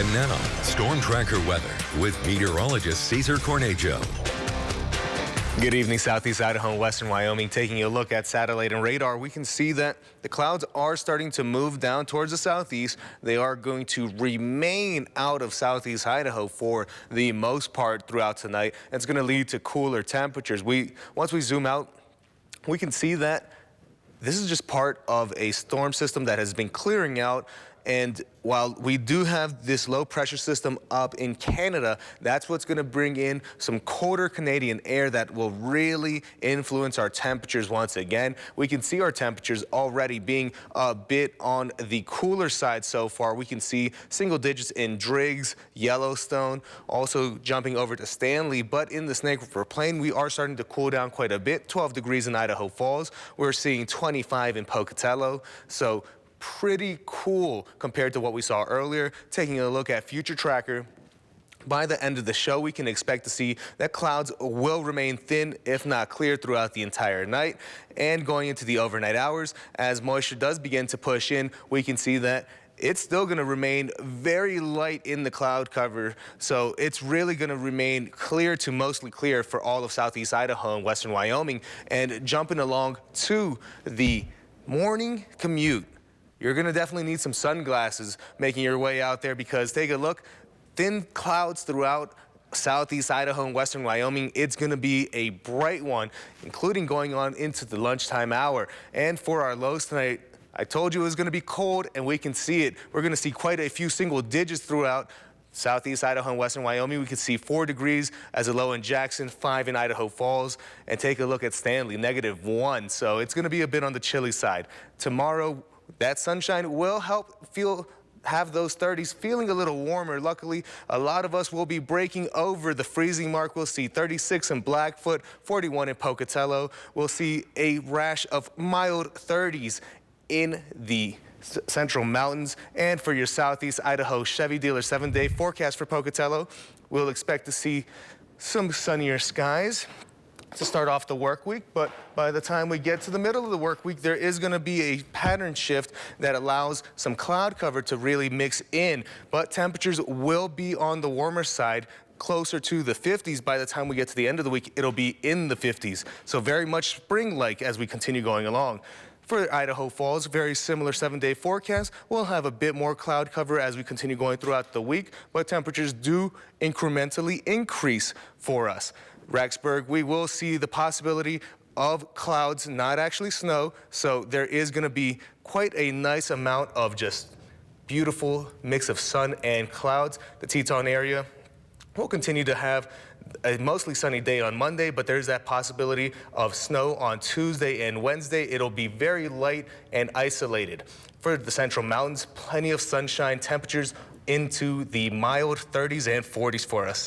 And now, Storm Tracker weather with meteorologist Cesar Cornejo. Good evening, Southeast Idaho and Western Wyoming. Taking a look at satellite and radar, we can see that the clouds are starting to move down towards the southeast. They are going to remain out of Southeast Idaho for the most part throughout tonight. It's going to lead to cooler temperatures. Once we zoom out, we can see that this is just part of a storm system that has been clearing out. And while we do have this low pressure system up in Canada, that's what's going to bring in some colder Canadian air that will really influence our temperatures once again. We can see our temperatures already being a bit on the cooler side so far. We can see single digits in Driggs, Yellowstone, also jumping over to Stanley. But in the Snake River Plain, we are starting to cool down quite a bit. 12 degrees in Idaho Falls. We're seeing 25 in Pocatello. So pretty cool compared to what we saw earlier. Taking a look at Future Tracker, by the end of the show, we can expect to see that clouds will remain thin, if not clear, throughout the entire night. And going into the overnight hours, as moisture does begin to push in, we can see that it's still going to remain very light in the cloud cover. So it's really going to remain clear to mostly clear for all of Southeast Idaho and Western Wyoming. And jumping along to the morning commute, you're going to definitely need some sunglasses making your way out there, because take a look, thin clouds throughout Southeast Idaho and Western Wyoming. It's going to be a bright one, including going on into the lunchtime hour. And for our lows tonight, I told you it was going to be cold, and we can see it. We're going to see quite a few single digits throughout Southeast Idaho and Western Wyoming. We can see 4 degrees as a low in Jackson, 5 in Idaho Falls, and take a look at Stanley, -1. So it's going to be a bit on the chilly side. Tomorrow, that sunshine will help have those 30s feeling a little warmer. Luckily, a lot of us will be breaking over the freezing mark. We'll see 36 in Blackfoot, 41 in Pocatello. We'll see a rash of mild 30s in the Central Mountains. And for your Southeast Idaho Chevy dealer 7-day forecast for Pocatello, we'll expect to see some sunnier skies to start off the work week, but by the time we get to the middle of the work week, there is going to be a pattern shift that allows some cloud cover to really mix in, but temperatures will be on the warmer side, closer to the 50s. By the time we get to the end of the week, it'll be in the 50s. So very much spring-like as we continue going along. For Idaho Falls, very similar 7-day forecast. We'll have a bit more cloud cover as we continue going throughout the week, but temperatures do incrementally increase for us. Rexburg, we will see the possibility of clouds, not actually snow, so there is going to be quite a nice amount of just beautiful mix of sun and clouds. The Teton area will continue to have a mostly sunny day on Monday, but there's that possibility of snow on Tuesday and Wednesday. It'll be very light and isolated. For the Central Mountains, plenty of sunshine, temperatures into the mild 30s and 40s for us.